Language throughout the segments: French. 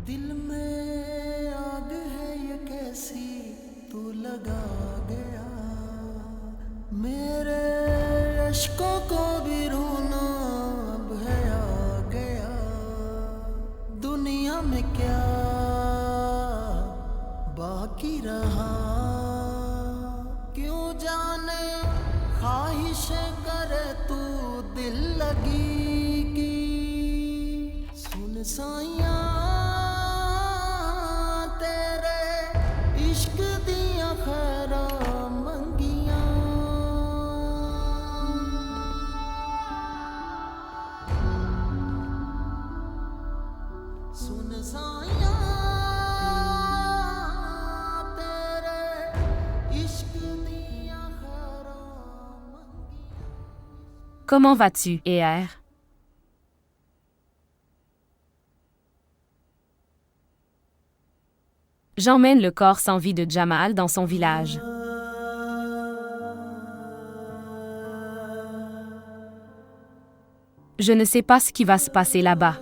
दिल में आग है ये कैसी तू लगा गया मेरे अश्कों को भी रोना अब है आ गया दुनिया में क्या बाकी रहा क्यों जाने ख्वाहिशें करे तू दिल लगी की सुन साइयां इश्क दिया खैरा मंगियां सुन साइयां तेरे इश्क दिया खैरा मंगियां। Comment vas-tu, ER? J'emmène le corps sans vie de Jamal dans son village. Je ne sais pas ce qui va se passer là-bas.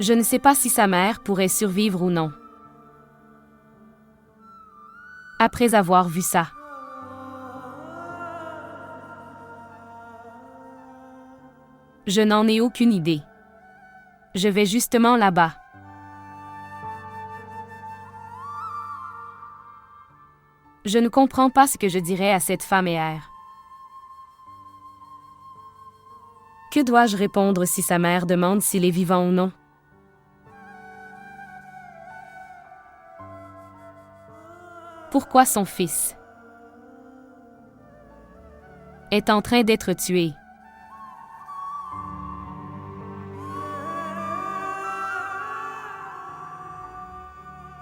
Je ne sais pas si sa mère pourrait survivre ou non. Après avoir vu ça, je n'en ai aucune idée. Je vais justement là-bas. Je ne comprends pas ce que je dirais à cette femme ER. Que dois-je répondre si sa mère demande s'il est vivant ou non? Pourquoi son fils est en train d'être tué?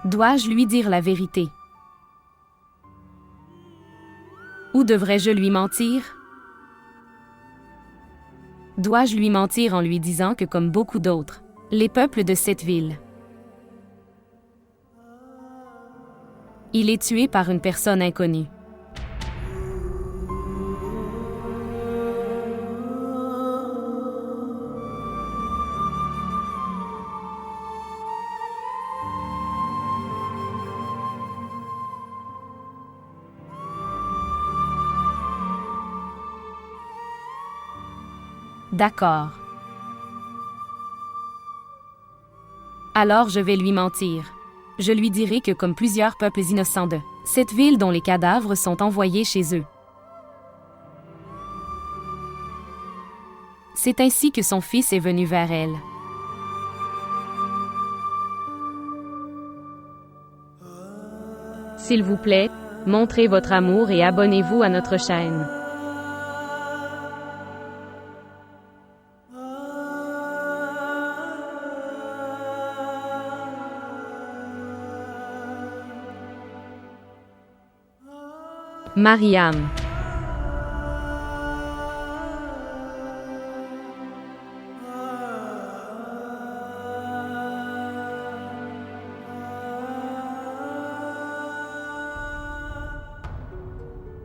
Dois-je lui dire la vérité? Ou devrais-je lui mentir? Dois-je lui mentir en lui disant que, comme beaucoup d'autres, les peuples de cette ville, il est tué par une personne inconnue? D'accord. Alors je vais lui mentir. Je lui dirai que comme plusieurs peuples innocents de cette ville dont les cadavres sont envoyés chez eux, c'est ainsi que son fils est venu vers elle. S'il vous plaît, montrez votre amour et abonnez-vous à notre chaîne. Mariam.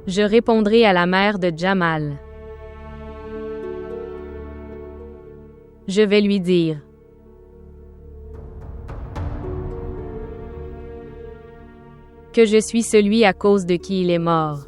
Je répondrai à la mère de Jamal. Je vais lui dire que je suis celui à cause de qui il est mort.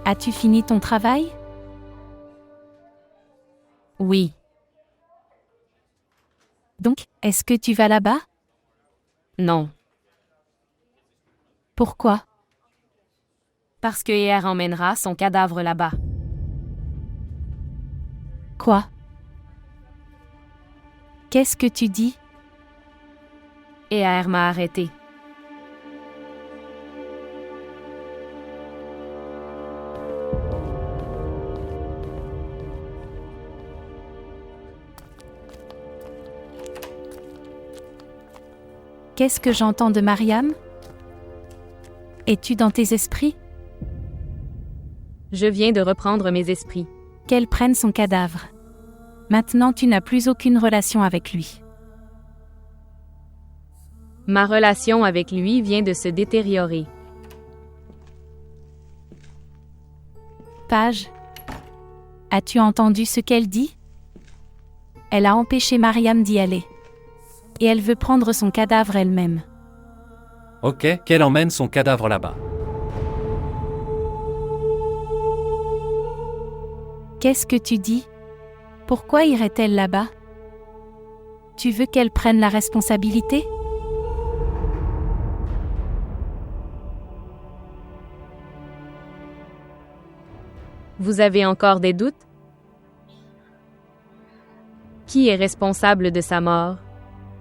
As-tu fini ton travail? Oui. Donc, est-ce que tu vas là-bas? Non. Pourquoi? Parce que Er emmènera son cadavre là-bas. Quoi? Qu'est-ce que tu dis? Er m'a arrêté. Qu'est-ce que j'entends de Mariam? Es-tu dans tes esprits? Je viens de reprendre mes esprits. Qu'elle prenne son cadavre. Maintenant tu n'as plus aucune relation avec lui. Ma relation avec lui vient de se détériorer. Page. As-tu entendu ce qu'elle dit? Elle a empêché Mariam d'y aller. Et elle veut prendre son cadavre elle-même. Ok, qu'elle emmène son cadavre là-bas. Qu'est-ce que tu dis? Pourquoi irait-elle là-bas? Tu veux qu'elle prenne la responsabilité? Vous avez encore des doutes? Qui est responsable de sa mort?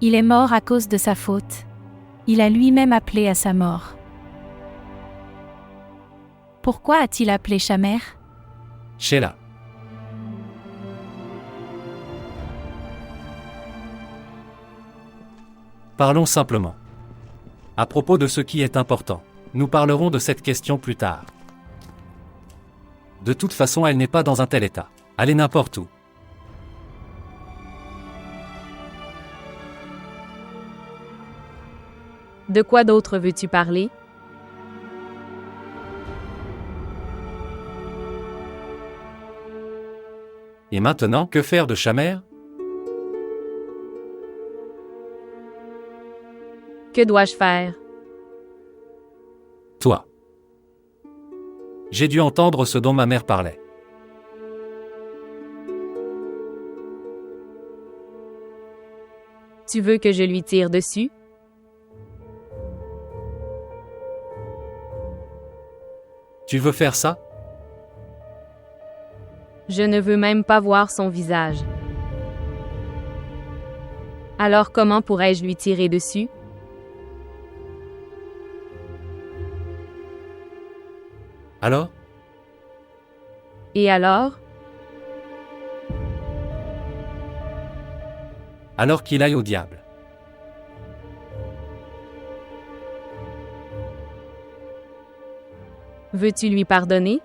Il est mort à cause de sa faute. Il a lui-même appelé à sa mort. Pourquoi a-t-il appelé Shamer? Sheila. Parlons simplement. À propos de ce qui est important, nous parlerons de cette question plus tard. De toute façon, elle n'est pas dans un tel état. Allez n'importe où. De quoi d'autre veux-tu parler? Et maintenant, que faire de Shamer? Que dois-je faire? Toi. J'ai dû entendre ce dont ma mère parlait. Tu veux que je lui tire dessus? Tu veux faire ça? Je ne veux même pas voir son visage. Alors comment pourrais-je lui tirer dessus? Alors? Et alors? Alors qu'il aille au diable. Veux-tu lui pardonner?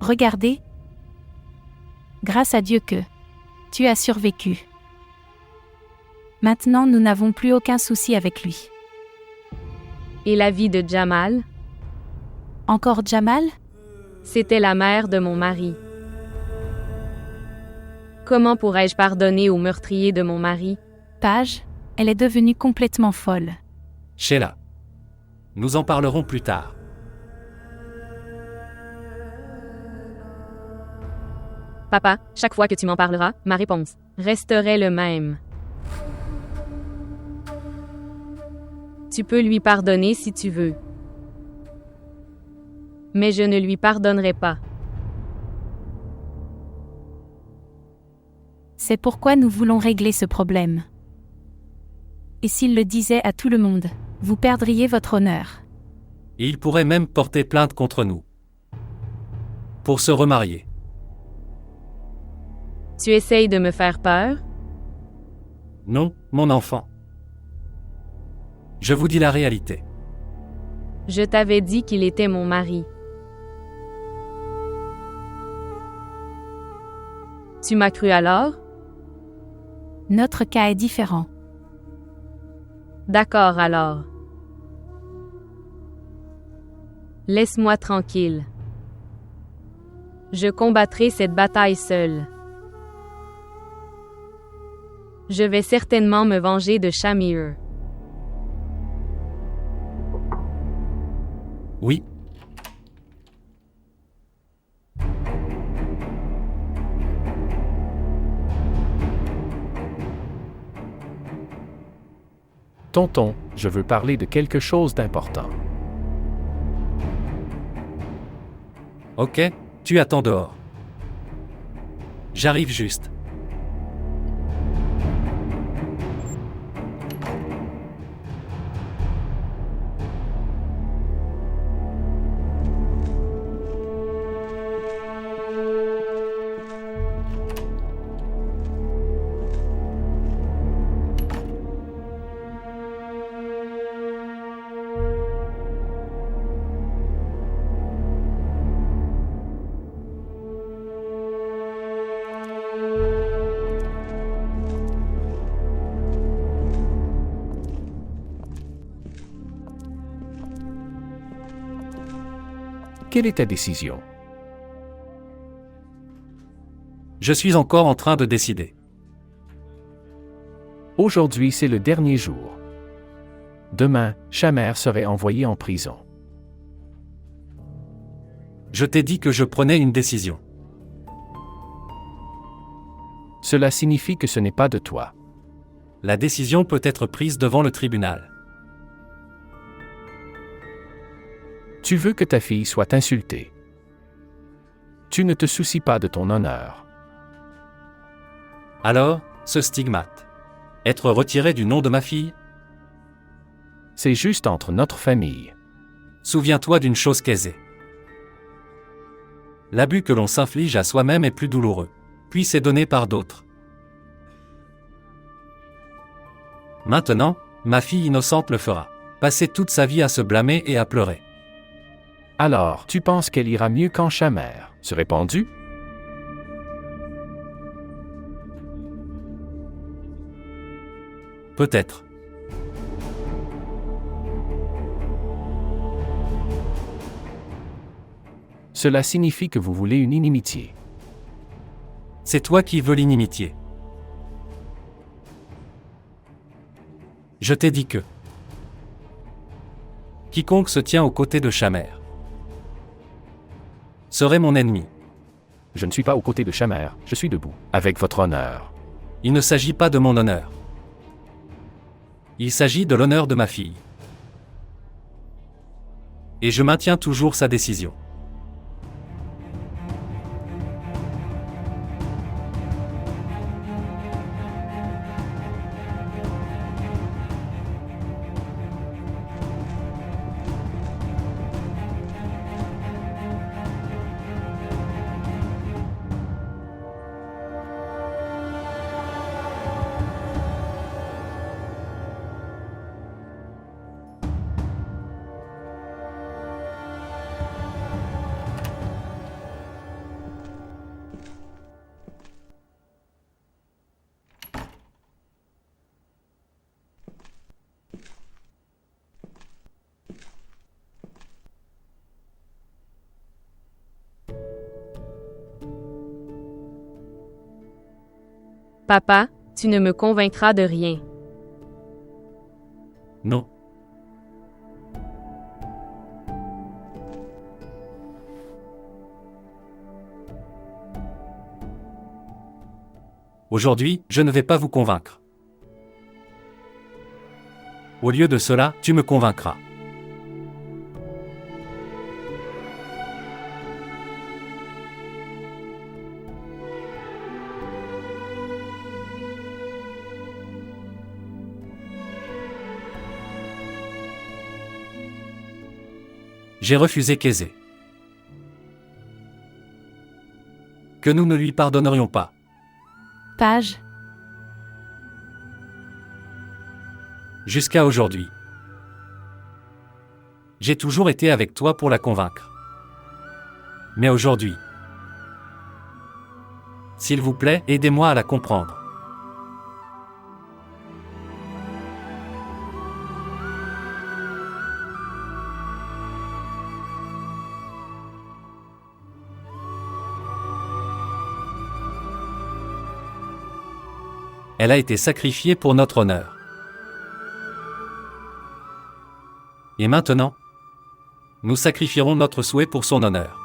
Regardez. Grâce à Dieu que tu as survécu. Maintenant nous n'avons plus aucun souci avec lui. Et la vie de Jamal? Encore Jamal? C'était la mère de mon mari. Comment pourrais-je pardonner au meurtrier de mon mari? Page, elle est devenue complètement folle. Sheila. Nous en parlerons plus tard. Papa, chaque fois que tu m'en parleras, ma réponse resterait le même. Tu peux lui pardonner si tu veux. Mais je ne lui pardonnerai pas. C'est pourquoi nous voulons régler ce problème. Et s'il le disait à tout le monde, vous perdriez votre honneur. Et il pourrait même porter plainte contre nous. Pour se remarier. Tu essayes de me faire peur? Non, mon enfant. Je vous dis la réalité. Je t'avais dit qu'il était mon mari. Tu m'as cru alors? Notre cas est différent. D'accord alors. Laisse-moi tranquille. Je combattrai cette bataille seule. Je vais certainement me venger de Shamir. Oui. Tonton, je veux parler de quelque chose d'important. Ok, tu attends dehors. J'arrive juste. Quelle est ta décision? Je suis encore en train de décider. Aujourd'hui, c'est le dernier jour. Demain, Shammer serait envoyé en prison. Je t'ai dit que je prenais une décision. Cela signifie que ce n'est pas de toi. La décision peut être prise devant le tribunal. Tu veux que ta fille soit insultée. Tu ne te soucies pas de ton honneur. Alors, ce stigmate. Être retiré du nom de ma fille? C'est juste entre notre famille. Souviens-toi d'une chose qu'aisée. L'abus que l'on s'inflige à soi-même est plus douloureux, puis c'est donné par d'autres. Maintenant, ma fille innocente le fera. Passer toute sa vie à se blâmer et à pleurer. Alors, tu penses qu'elle ira mieux quand Shammer serait pendu? Peut-être. Cela signifie que vous voulez une inimitié. C'est toi qui veux l'inimitié. Je t'ai dit que quiconque se tient aux côtés de Shammer serait mon ennemi. Je ne suis pas aux côtés de Shammer, je suis debout, avec votre honneur. Il ne s'agit pas de mon honneur. Il s'agit de l'honneur de ma fille. Et je maintiens toujours sa décision. Papa, tu ne me convaincras de rien. Non. Aujourd'hui, je ne vais pas vous convaincre. Au lieu de cela, tu me convaincras. J'ai refusé qu'Aisé. Que nous ne lui pardonnerions pas. Page. Jusqu'à aujourd'hui. J'ai toujours été avec toi pour la convaincre. Mais aujourd'hui, s'il vous plaît, aidez-moi à la comprendre. Elle a été sacrifiée pour notre honneur. Et maintenant, Nous sacrifierons notre souhait pour son honneur.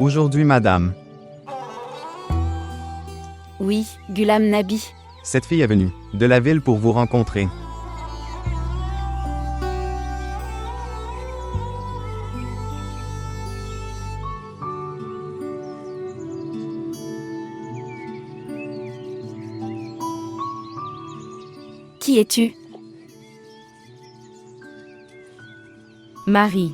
Aujourd'hui, madame. Oui, Ghulam Nabi. Cette fille est venue de la ville pour vous rencontrer. Qui es-tu? Marie.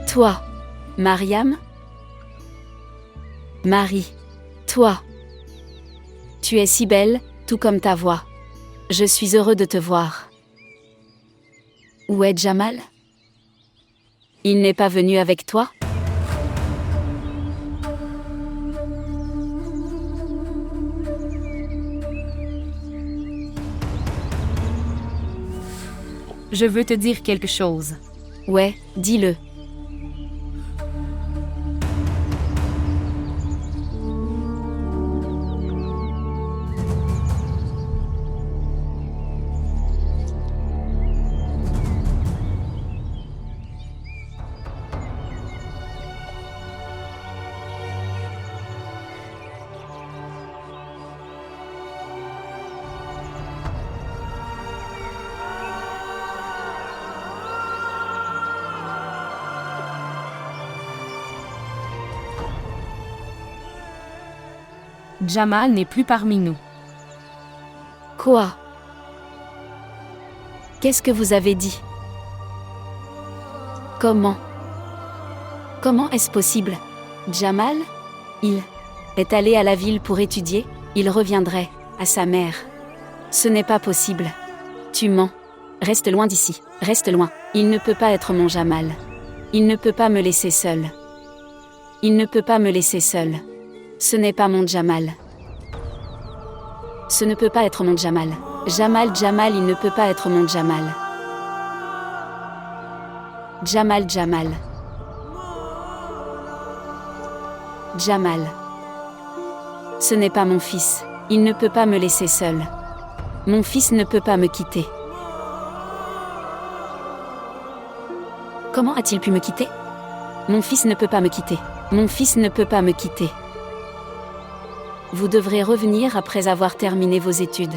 Toi, Mariam? Marie. Toi. Tu es si belle, tout comme ta voix. Je suis heureux de te voir. Où est Jamal? Il n'est pas venu avec toi? Je veux te dire quelque chose. Ouais, dis-le. Jamal n'est plus parmi nous. Quoi? Qu'est-ce que vous avez dit? Comment? Comment est-ce possible? Jamal? Il est allé à la ville pour étudier, il reviendrait à sa mère. Ce n'est pas possible. Tu mens. Reste loin d'ici, reste loin. Il ne peut pas être mon Jamal. Il ne peut pas me laisser seul. Il ne peut pas me laisser seul. Ce n'est pas mon Jamal. Ce ne peut pas être mon Jamal. Jamal, il ne peut pas être mon Jamal. Jamal. Jamal. Ce n'est pas mon fils. Il ne peut pas me laisser seul. Mon fils ne peut pas me quitter. Comment a-t-il pu me quitter? Mon fils ne peut pas me quitter. Mon fils ne peut pas me quitter. Vous devrez revenir après avoir terminé vos études.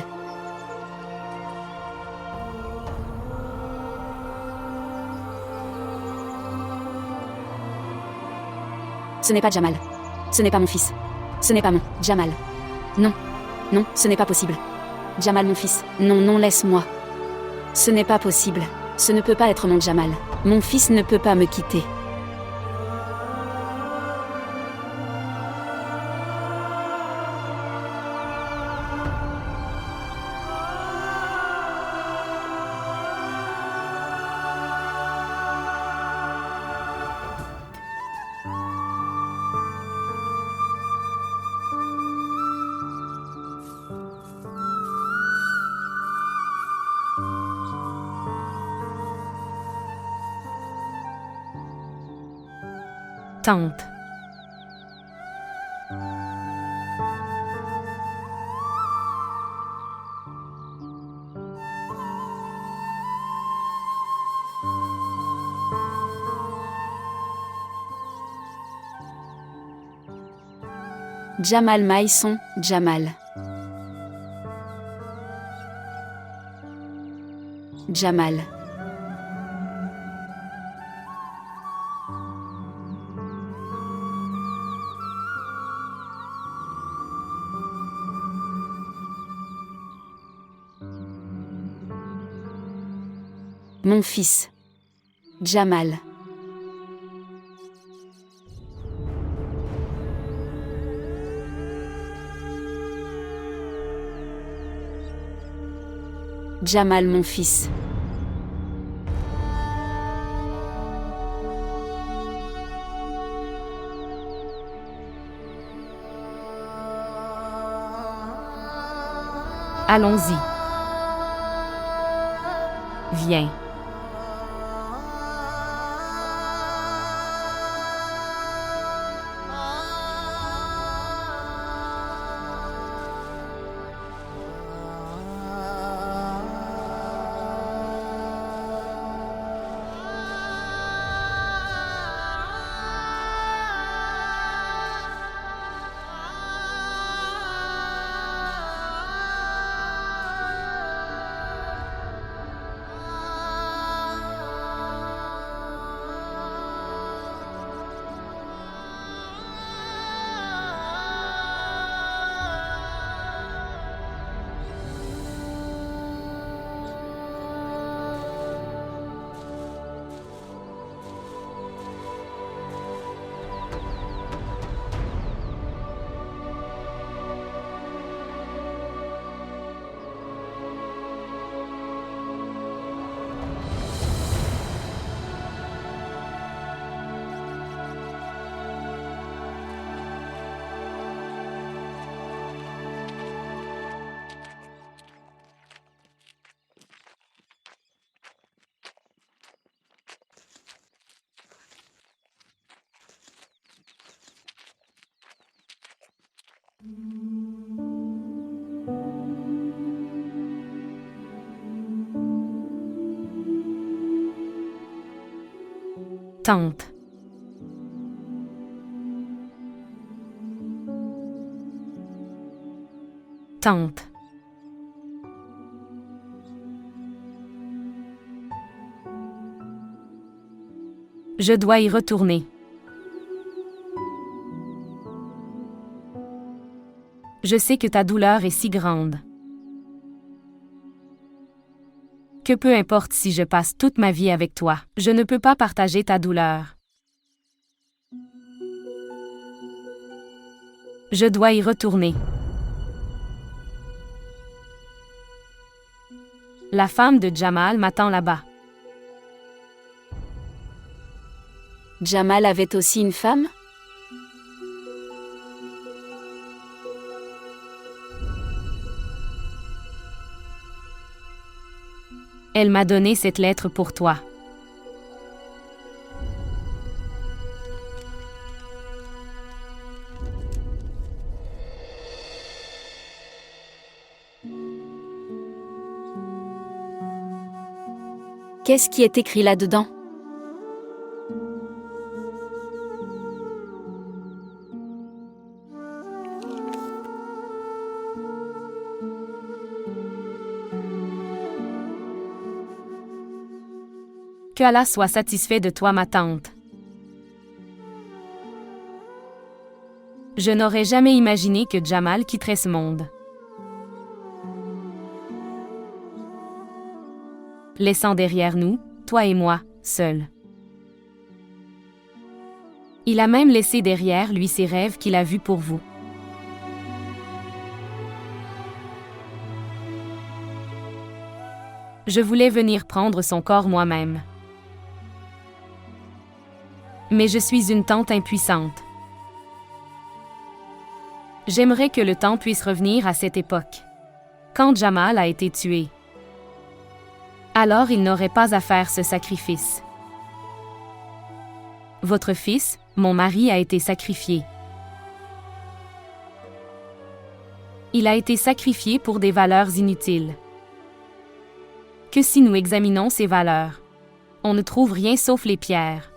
Ce n'est pas Jamal. Ce n'est pas mon fils. Ce n'est pas mon Jamal. Non. Non, ce n'est pas possible. Jamal, mon fils. Non, laisse-moi. Ce n'est pas possible. Ce ne peut pas être mon Jamal. Mon fils ne peut pas me quitter. Tante. Jamal Maïson, Jamal. Jamal. Mon fils. Jamal. Jamal, mon fils. Allons-y. Viens. Tante. Tante. Je dois y retourner. Je sais que ta douleur est si grande. Que peu importe si je passe toute ma vie avec toi, je ne peux pas partager ta douleur. Je dois y retourner. La femme de Jamal m'attend là-bas. Jamal avait aussi une femme? Elle m'a donné cette lettre pour toi. Qu'est-ce qui est écrit là-dedans? Que Allah soit satisfait de toi, ma tante. Je n'aurais jamais imaginé que Jamal quitterait ce monde. Laissant derrière nous, toi et moi, seuls. Il a même laissé derrière lui ses rêves qu'il a vus pour vous. Je voulais venir prendre son corps moi-même. Mais je suis une tante impuissante. J'aimerais que le temps puisse revenir à cette époque. Quand Jamal a été tué. Alors il n'aurait pas à faire ce sacrifice. Votre fils, Mon mari a été sacrifié. Il a été sacrifié pour des valeurs inutiles. Que si nous examinons ces valeurs, on ne trouve rien sauf les pierres.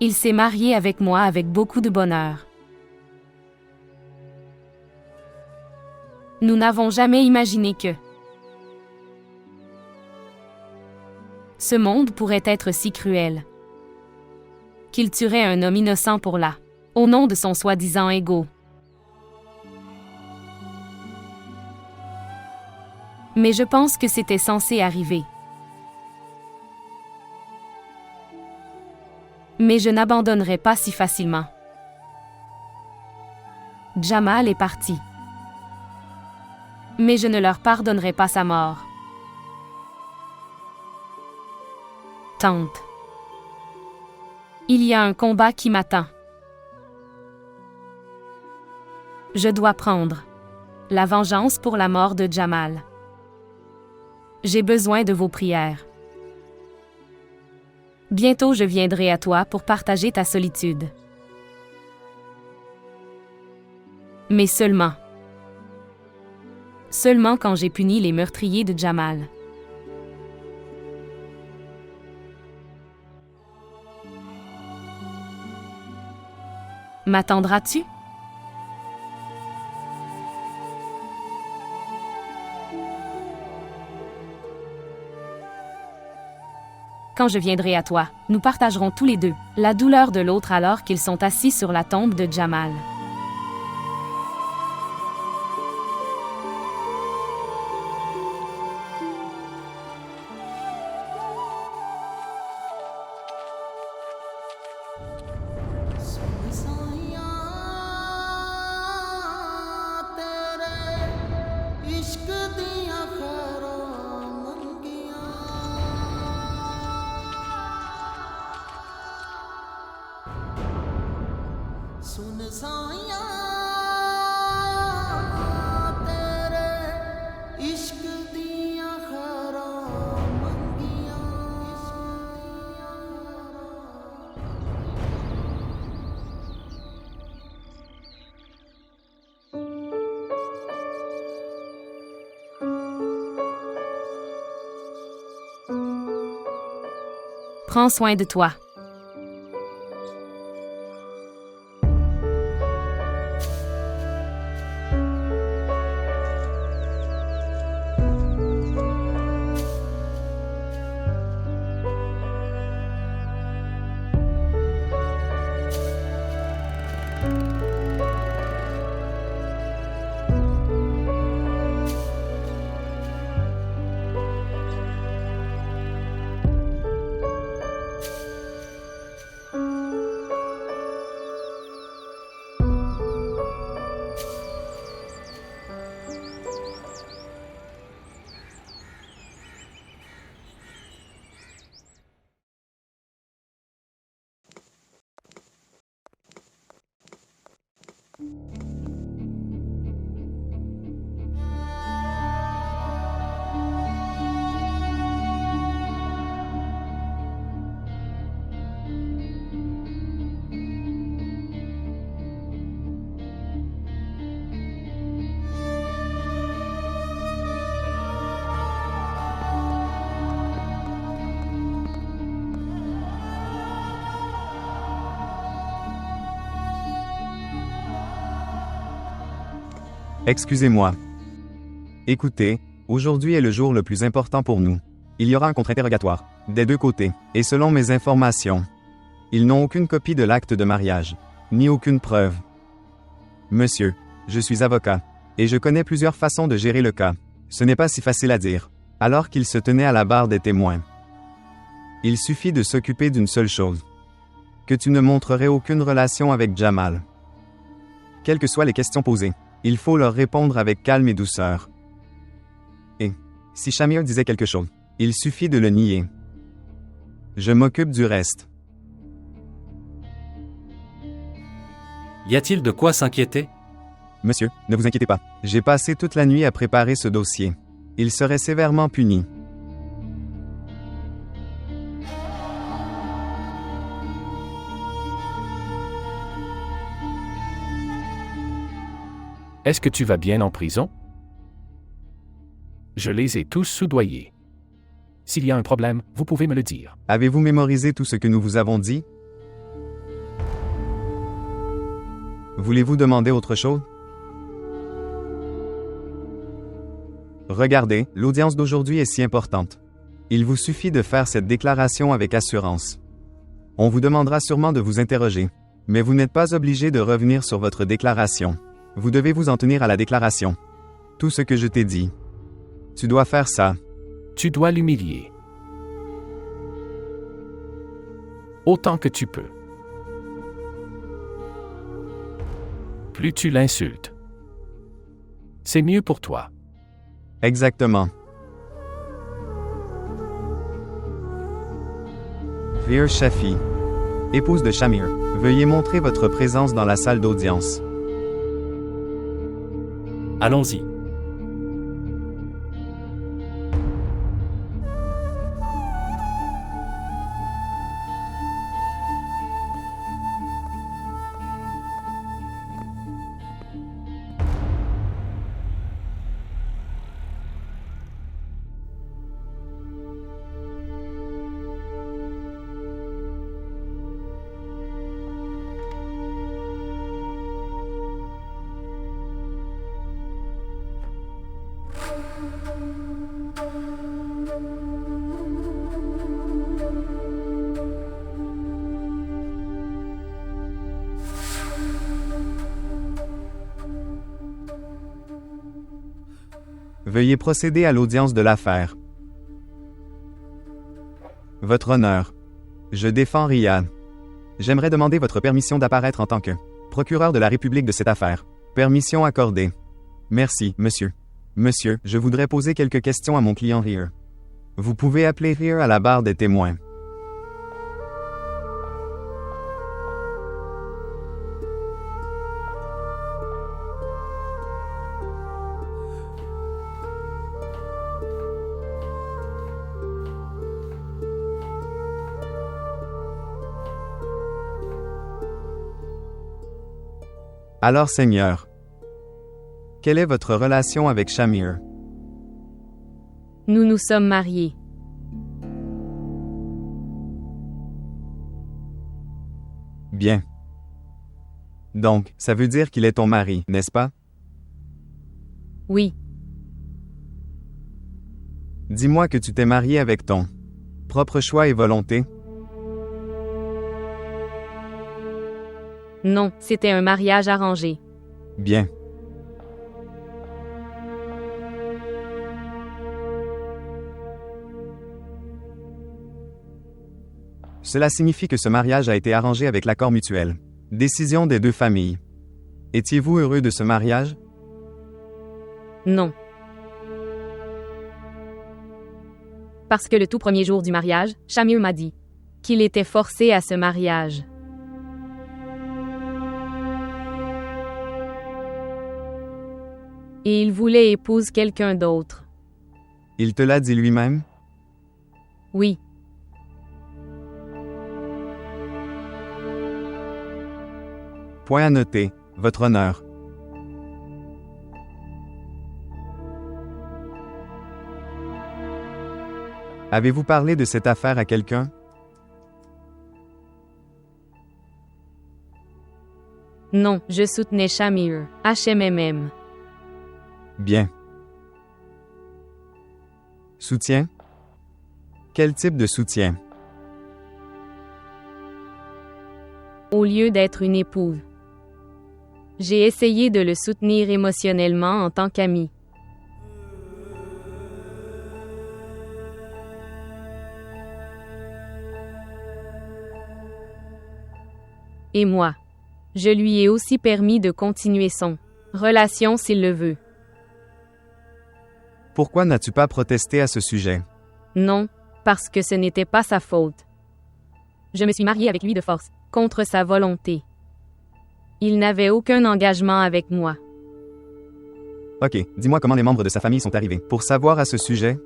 Il s'est marié avec moi avec beaucoup de bonheur. Nous n'avons jamais imaginé que ce monde pourrait être si cruel, qu'il tuerait un homme innocent pour la, au nom de son soi-disant ego. Mais je pense que c'était censé arriver. Mais je n'abandonnerai pas si facilement. Jamal est parti. Mais je ne leur pardonnerai pas sa mort. Tante. Il y a un combat qui m'attend. Je dois prendre la vengeance pour la mort de Jamal. J'ai besoin de vos prières. Bientôt je viendrai à toi pour partager ta solitude. Mais seulement quand j'ai puni les meurtriers de Jamal. M'attendras-tu? Quand je viendrai à toi, nous partagerons tous les deux la douleur de l'autre alors qu'ils sont assis sur la tombe de Jamal. सुन साया तेरे इश्क दियां खैरां मंगियां Prends soin de toi. Excusez-moi. Écoutez, aujourd'hui est le jour le plus important pour nous. Il y aura un contre-interrogatoire, des deux côtés, et selon mes informations, ils n'ont aucune copie de l'acte de mariage, ni aucune preuve. Monsieur, je suis avocat, et je connais plusieurs façons de gérer le cas. Ce n'est pas si facile à dire, alors qu'il se tenait à la barre des témoins. Il suffit de s'occuper d'une seule chose. Que tu ne montrerais aucune relation avec Jamal. Quelles que soient les questions posées, il faut leur répondre avec calme et douceur. Et, si Shamir disait quelque chose, il suffit de le nier. Je m'occupe du reste. Y a-t-il de quoi s'inquiéter? Monsieur, ne vous inquiétez pas. J'ai passé toute la nuit à préparer ce dossier. Il serait sévèrement puni. Est-ce que tu vas bien en prison? Je les ai tous soudoyés. S'il y a un problème, vous pouvez me le dire. Avez-vous mémorisé tout ce que nous vous avons dit? Voulez-vous demander autre chose? Regardez, l'audience d'aujourd'hui est si importante. Il vous suffit de faire cette déclaration avec assurance. On vous demandera sûrement de vous interroger, mais vous n'êtes pas obligé de revenir sur votre déclaration. Vous devez vous en tenir à la déclaration. Tout ce que je t'ai dit. Tu dois faire ça. Tu dois l'humilier. Autant que tu peux. Plus tu l'insultes, c'est mieux pour toi. Exactement. Veer Shafi, épouse de Shamir, veuillez montrer votre présence dans la salle d'audience. Allons-y. Veuillez procéder à l'audience de l'affaire. Votre honneur. Je défends Riyad. J'aimerais demander votre permission d'apparaître en tant que procureur de la République de cette affaire. Permission accordée. Merci, monsieur. Monsieur, je voudrais poser quelques questions à mon client Rear. Vous pouvez appeler Rear à la barre des témoins. Alors, Seigneur, quelle est votre relation avec Shamir? Nous nous sommes mariés. Bien. Donc, ça veut dire qu'il est ton mari, n'est-ce pas? Oui, Dis-moi que tu t'es marié avec ton propre choix et volonté. non, c'était un mariage arrangé. Bien. Cela signifie que ce mariage a été arrangé avec l'accord mutuel. Décision des deux familles. Étiez-vous heureux de ce mariage? Non. Parce que le tout premier jour du mariage, Shamir m'a dit qu'il était forcé à ce mariage. Et il voulait épouser quelqu'un d'autre. Il te l'a dit lui-même? Oui, Point à noter, votre honneur. Avez-vous parlé de cette affaire à quelqu'un? non, je soutenais Shamir, HMMM. Bien. Soutien? Quel type de soutien? Au lieu d'être une épouse. J'ai essayé de le soutenir émotionnellement en tant qu'ami. Et moi, je lui ai aussi permis de continuer son relation s'il le veut. Pourquoi n'as-tu pas protesté à ce sujet? Non, parce que ce n'était pas sa faute. Je me suis mariée avec lui de force, contre sa volonté. Il n'avait aucun engagement avec moi. Ok, dis-moi comment les membres de sa famille sont arrivés. Pour savoir à ce sujet,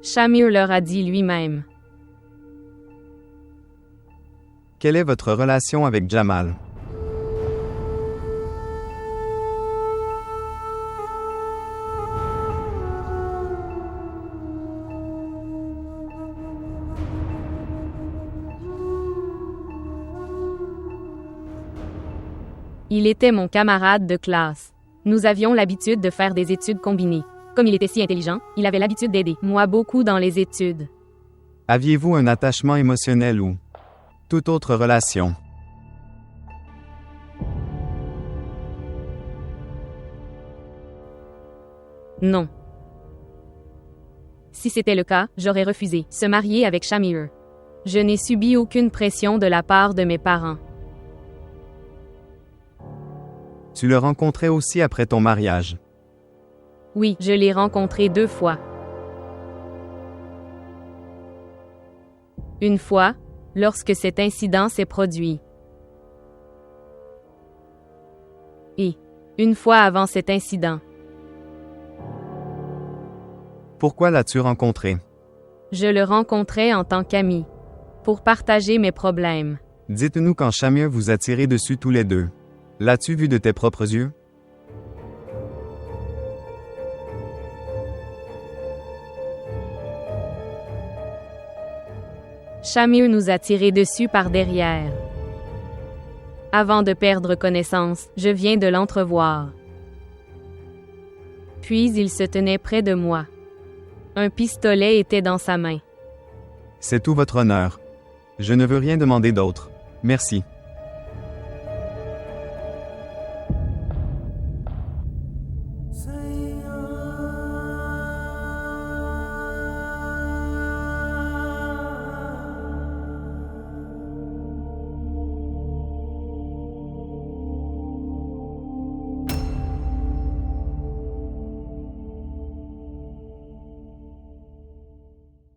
Shamir leur a dit lui-même. quelle est votre relation avec Jamal? Il était mon camarade de classe. Nous avions l'habitude de faire des études combinées. Comme il était si intelligent, il avait l'habitude d'aider moi beaucoup dans les études. Aviez-vous un attachement émotionnel ou toute autre relation? Non. Si c'était le cas, j'aurais refusé se marier avec Shamir. Je n'ai subi aucune pression de la part de mes parents. Tu le rencontrais aussi après ton mariage. Oui, je l'ai rencontré 2 fois. Une fois, lorsque cet incident s'est produit. Et une fois avant cet incident. Pourquoi l'as-tu rencontré? Je le rencontrais en tant qu'ami, pour partager mes problèmes. Dites-nous quand Shamir vous a tiré dessus tous les deux. L'as-tu vu de tes propres yeux? Shamir nous a tiré dessus par derrière. Avant de perdre connaissance, je viens de l'entrevoir. Puis il se tenait près de moi. Un pistolet était dans sa main. C'est tout votre honneur. Je ne veux rien demander d'autre. Merci.